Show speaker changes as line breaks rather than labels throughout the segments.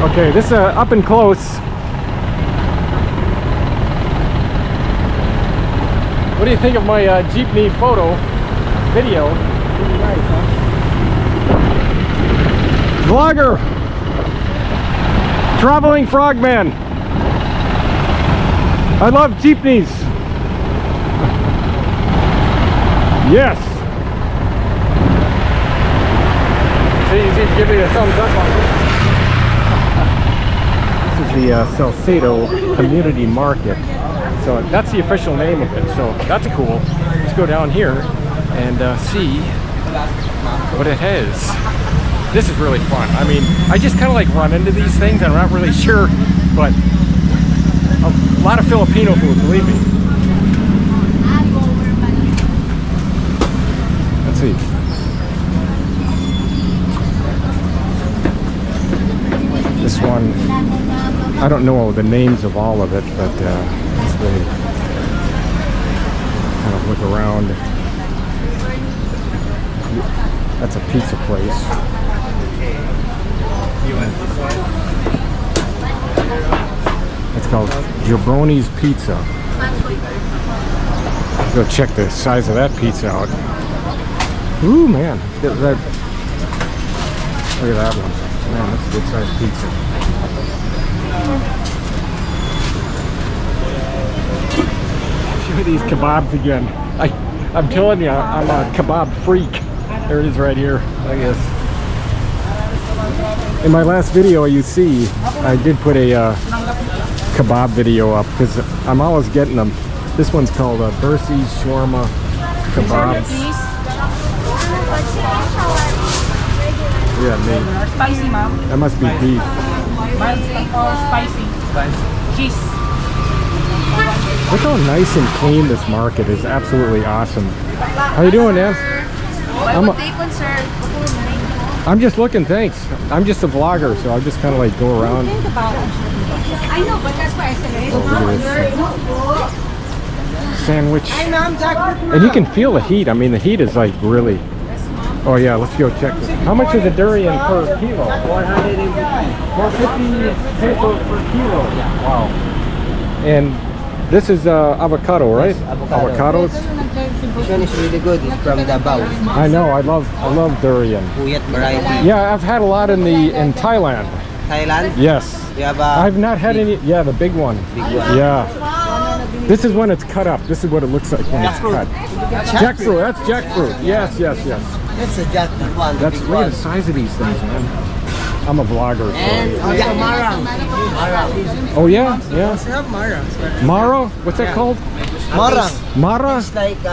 Okay, this is up and close. What do you think of my jeepney photo video? Pretty nice, huh? Vlogger, Traveling Frogman. I love jeepneys. Yes. So easy to give me a thumbs up on this. This is the Salcedo Community Market. So that's the official name of it. So that's cool. Let's go down here and see what it has. This is really fun. I mean, I just kind of like run into these things. I'm not really sure, but a lot of Filipino food, believe me. Let's see. This one, I don't know the names of all of it, but let's really kind of look around. That's a pizza place. It's called Jabroni's Pizza. Go check the size of that pizza out. Ooh, man. Look at that one. Man, that's a good sized pizza. Show me these kebabs again. I'm telling you, I'm a kebab freak. There it is right here, I guess. In my last video you see, I did put a kebab video up because I'm always getting them. This one's called Bersi's Shawarma Kebabs. Yeah, meat.
Spicy, ma'am.
That must be beef.
Spicy. Cheese.
Look how nice and clean this market is. Absolutely awesome. How you doing, Dan? I'm just looking, thanks. I'm just a vlogger, so I just kind of like go around.
I know, but that's why I said
sandwich. And you can feel the heat. I mean, the heat is like really. Oh yeah, let's go check this. How much is a durian per kilo? 450 pesos per kilo. Wow. And this is avocado, right?
Yes, avocado.
Avocados.
This one is really good. It's from Davao.
I know. I love durian.
Puyat variety.
Yeah, I've had a lot in Thailand.
Thailand?
Yes.
You have
I've not had any. Yeah, the big one.
Big one.
Yeah. This is when it's cut up. This is what it looks like when it's cut. Jackfruit. That's jackfruit. Yes, yes, yes.
That's a jackfruit one.
That's look at the size of these things, man. I'm a vlogger.
And marang.
Oh yeah, yeah.
Marang.
Mara? What's that called?
Marang.
Mara?
It's like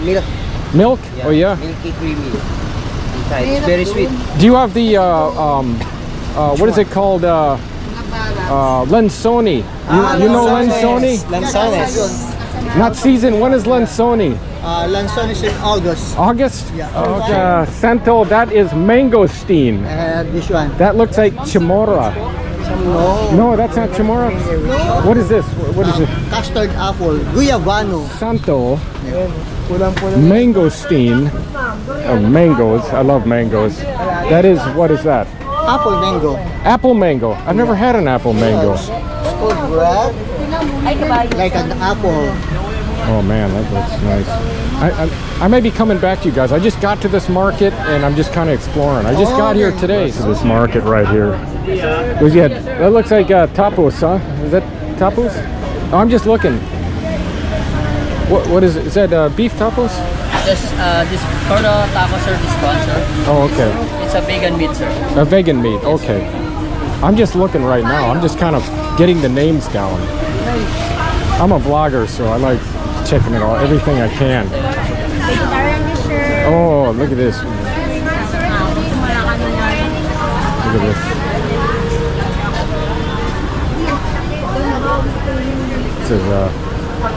milk.
Milk? Oh yeah.
Milky creamy. Inside. It's very sweet.
Do you have the what is it called? Lensoni. You know Lensoni?
Lanzones.
Not season. When is Lensoni?
Lanzone is in August.
August?
Yeah.
Okay. Santo, that is mangosteen.
This one.
That looks like chamorra.
No.
No, that's not chamorra. What is this? What is it?
Custard apple. Guyabano.
Santo. Mangosteen. Oh, mangoes. I love mangoes. That is, what is that?
Apple mango.
Apple mango. I've never had an apple mango.
It's called red. Like an apple.
Oh man, that looks nice. I may be coming back to you guys. I just got to this market and I'm just kind of exploring. I just got here today to this market right here. Yeah, that looks like tacos, huh? Is that tacos? Oh, I'm just looking. What is it? Is that beef tacos?
This for the tacos are this one, sir.
Oh, okay.
It's a vegan meat, sir.
A vegan meat, okay. I'm just looking right now. I'm just kind of getting the names down. I'm a vlogger, so I like checking it all, everything I can. Oh, look at this. Look at this. This is,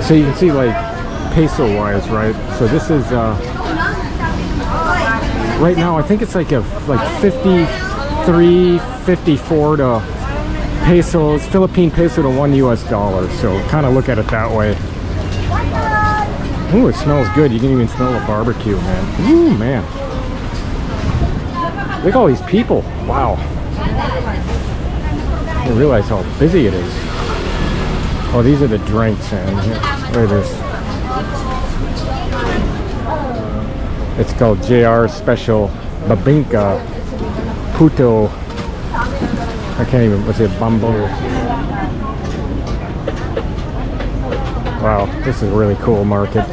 so you can see like peso wise, right? So this is right now I think it's like 53, 54 to pesos, Philippine peso to $1 US. So kind of look at it that way. Ooh, it smells good. You can even smell the barbecue, man. Ooh, man. Look at all these people. Wow. didn't realize how busy it is. Oh, these are the drinks, and look at this. It's called JR Special Babinka Puto. I can't even, what's it, Bambo? Wow, this is a really cool market.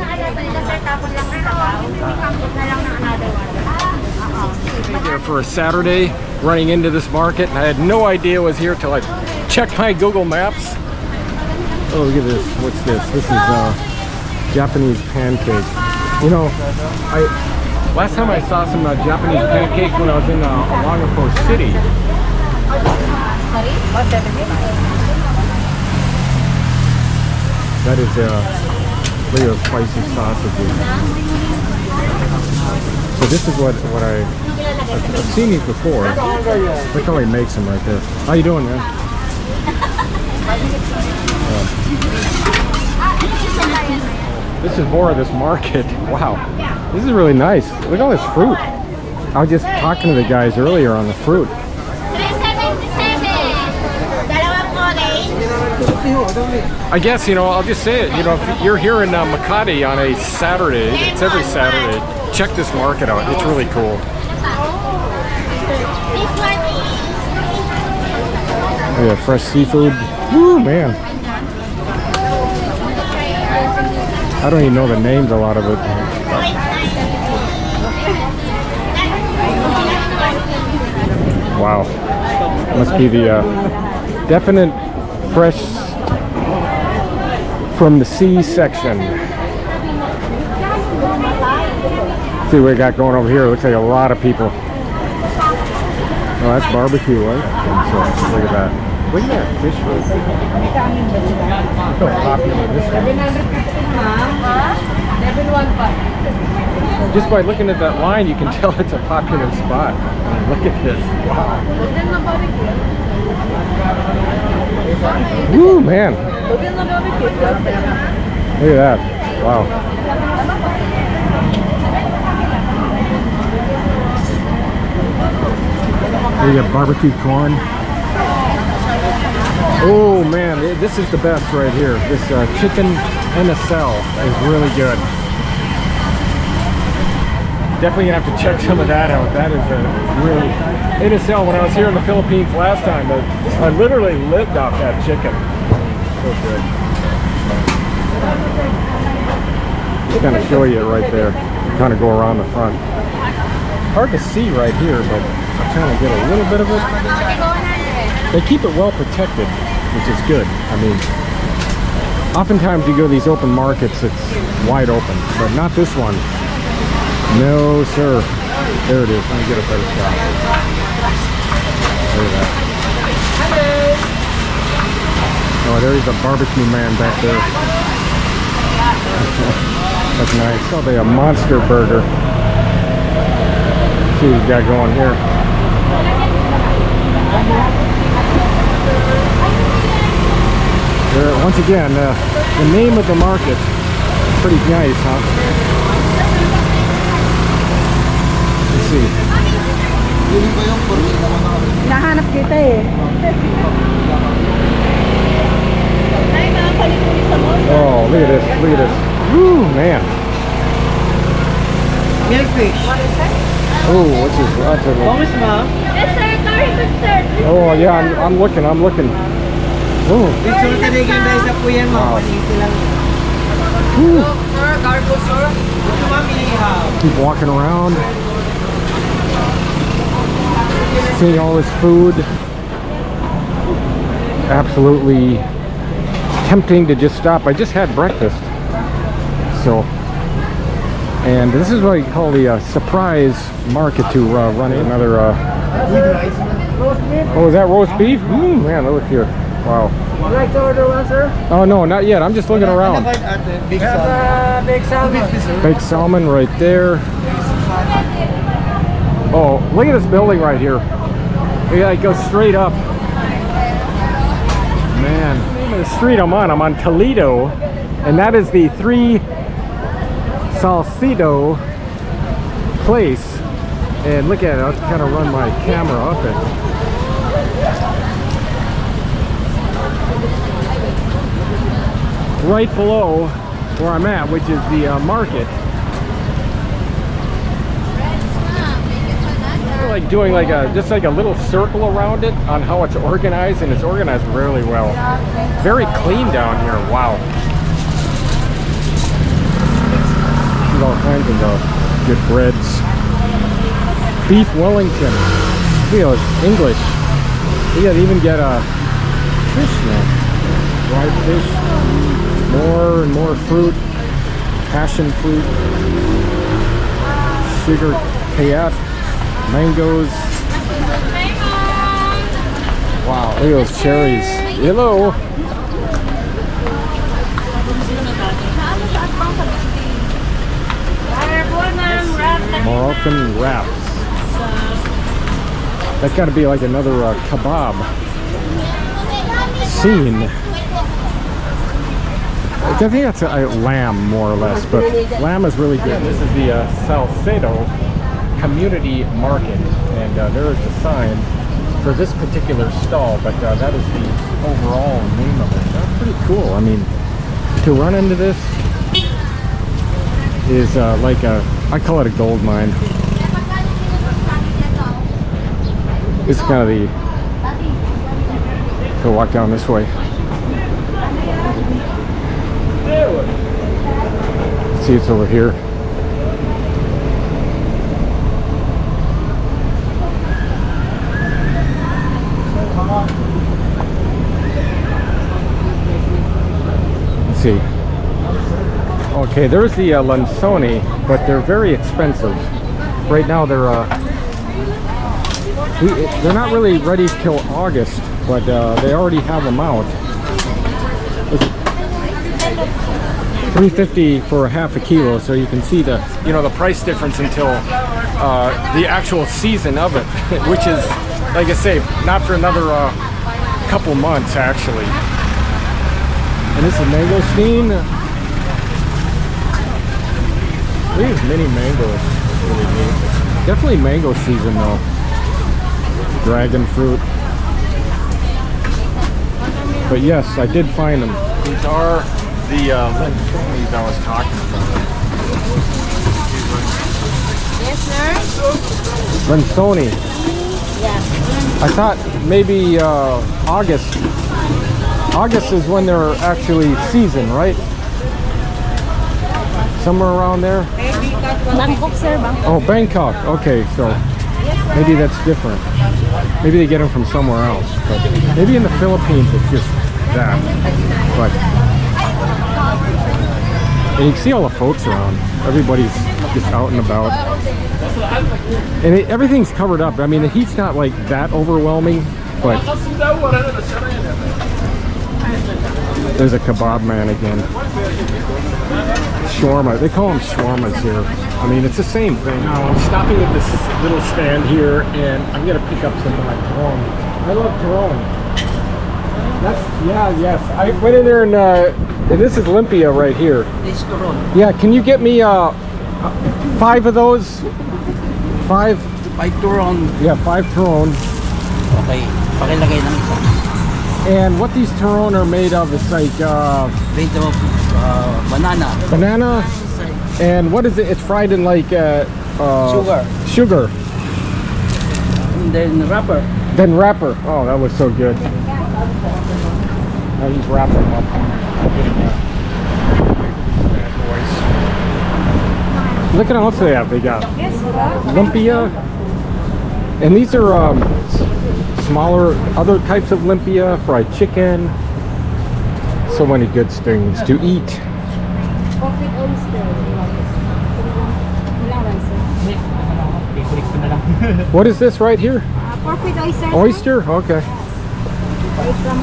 Here for a Saturday, running into this market, and I had no idea it was here till I checked my Google Maps. Oh, look at this. What's this? This is Japanese pancake. You know, last time I saw some Japanese pancakes when I was in Olongapo City. That is look at those spicy sausages. So this is what I've seen these before. Look how he makes them right there. How you doing, man? This is more of this market. Wow, this is really nice. Look at all this fruit. I was just talking to the guys earlier on the fruit. I guess, you know, I'll just say it, you know, if you're here in Makati on a Saturday, it's every Saturday, check this market out. It's really cool. Yeah, fresh seafood. Woo, man. I don't even know the names, a lot of it. Wow. Must be the definite fresh from the sea section. See what we got going over here. Looks like a lot of people. Oh, that's barbecue, right? So, look at that. Look at that fish roll. Look how popular this one is. Just by looking at that line, you can tell it's a popular spot. I mean, look at this. Wow. Woo, man. Look at that. Wow. We got barbecue corn. Oh man, this is the best right here. This chicken NSL is really good. Definitely gonna have to check some of that out. That is a really NSL. When I was here in the Philippines last time, I literally lived off that chicken. So good. Just kind of show you it right there. Kind of go around the front. Hard to see right here, but I'm trying to get a little bit of it. They keep it well protected, which is good. I mean, oftentimes you go to these open markets, it's wide open, but not this one. No, sir. There it is. Let me get a better shot. Look at that. Oh, there's a barbecue man back there. That's nice. Probably a monster burger. Let's see what he's got going here. Once again, the name of the market, pretty nice, huh? Let's see.
Nahanap kita eh.
Oh, look at this, look at this. Woo, man.
Milkfish.
Oh, what's this? That's a little...
Yes, sir. Very good, sir.
Oh, yeah, I'm looking. Oh.
Picture ka rin guys sa puyan mo.
Wow.
Sir, cargo, sir.
Keep walking around. Seeing all this food. Absolutely tempting to just stop. I just had breakfast. So, and this is what I call the surprise market to run in. Another, oh, is that roast beef? Man, look here. Wow.
Would you like to order one, sir?
Oh, no, not yet. I'm just looking around.
Big salmon. Big salmon.
Baked salmon right there. Oh, look at this building right here. Yeah, it goes straight up. Man, the name of the street I'm on Toledo, and that is the 3 Salcedo place. And look at it, I'll kind of run my camera up it. right below where I'm at, which is the market. We're like doing like just like a little circle around it on how it's organized, and it's organized really well. Very clean down here. Wow. There's all kinds of good breads. Beef Wellington. Feel English. You gotta even get a fish now. Dried fish. More and more fruit. Passion fruit. Sugar kayat. Mangoes. Wow, look at those cherries. Hello. Moroccan wraps. That's got to be like another kebab scene. I think that's a lamb, more or less, but lamb is really good. This is the Salcedo Community Market, and there is the sign for this particular stall, but that is the overall name of it. So that's pretty cool. I mean, to run into this is like I call it a gold mine. This is kind of the, go walk down this way. See, it's over here. Let's see. Okay, there's the Lanzoni, but they're very expensive. Right now they're not really ready till August, but they already have them out. $3.50 for a half a kilo, so you can see the the price difference until the actual season of it, which is, like I say, not for another couple months actually. And this is mangosteen. These mini mangoes, really neat. Definitely mango season though. Dragon fruit. But yes, I did find them. These are the Lanzonis I was talking about.
Yes, sir.
Lanzoni.
Yes.
I thought maybe August. August is when they're actually season, right? Somewhere around there?
Bangkok, sir. Bangkok.
Oh, Bangkok. Okay, so maybe that's different. Maybe they get them from somewhere else. But maybe in the Philippines it's just that. But and you can see all the folks around. Everybody's just out and about. And everything's covered up. I mean, the heat's not like that overwhelming, but there's a kebab man again. Shawarma. They call them shawarmas here. I mean, it's the same thing. Now, I'm stopping at this little stand here, and I'm going to pick up some turon. I love turon. That's, yes. I went in there and this is lumpia right here.
This turon.
Yeah, can you get me 5 of those? 5?
5 turon.
Yeah, 5 turon.
Okay. Pakilagay ng isa.
And what these turon are made of, it's like
Made of banana.
banana. And what is it? It's fried in like
Sugar.
Sugar.
And then wrapper.
Then wrapper. Oh, that was so good. Now he's wrapping them up. Look at how else they have. They got lumpia. And these are smaller, other types of lumpia, fried chicken. So many good things to eat. What is this right here?
Pork with oyster.
Oyster? Okay.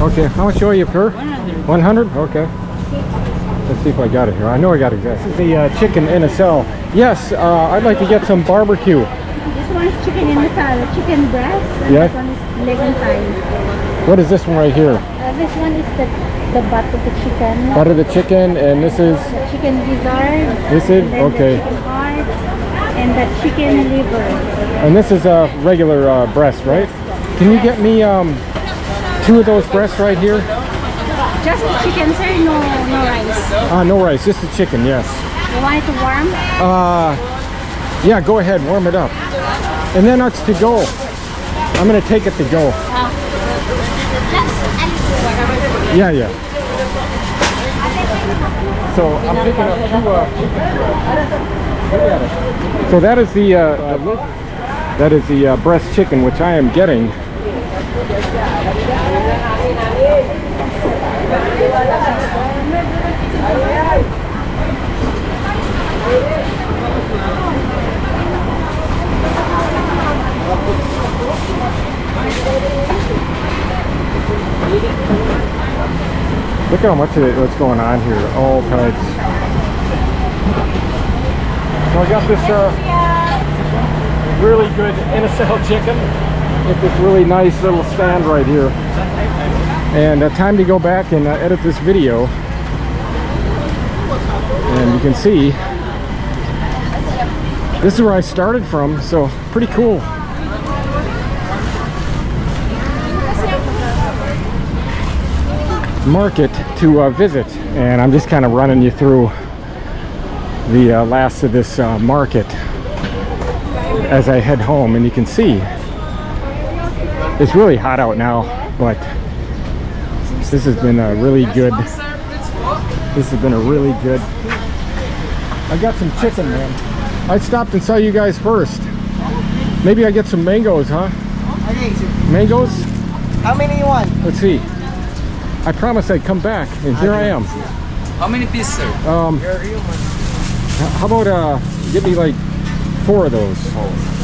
Okay, how much are you per? 100. Okay. Let's see if I got it here. I know I got it. This is the chicken in a cell. Yes, I'd like to get some barbecue.
This one is chicken in the salad, chicken breast. And
Yeah.
this one is leg and thigh.
What is this one right here?
This one is the butt of the chicken.
Butter the chicken, and this is
The chicken gizzard.
this is
And then
okay.
The chicken heart and the chicken liver.
And this is a regular breast, right? Can you get me 2 of those breasts right here?
Just the chicken, sir. No rice.
No rice, just the chicken, yes.
You want it to warm?
Yeah, go ahead, warm it up. And then it's to go. I'm gonna take it to go. Yeah, yeah. So I'm picking up 2 chicken breasts. So that is the breast chicken, which I am getting. Look at how much of what's going on here, all types. So I got this really good in-a-cell chicken at this really nice little stand right here. And time to go back and edit this video. And you can see, this is where I started from, so pretty cool. Market to visit, and I'm just kind of running you through the last of this market as I head home. And you can see it's really hot out now, but this has been a really good I got some chicken, man. I stopped and saw you guys first. Maybe I get some mangoes, huh? Mangoes?
How many you want?
Let's see. I promised I'd come back, and here I am.
How many pieces, sir?
How about give me like 4 of those.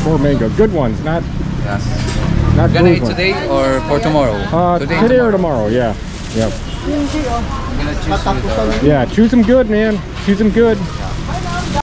4 mango, good ones, not
Yes.
not
Gonna
bruised
eat
ones.
today or for tomorrow?
Today or tomorrow, yeah. Yep.
I'm gonna choose with,
Yeah, choose them good, man. Choose them good.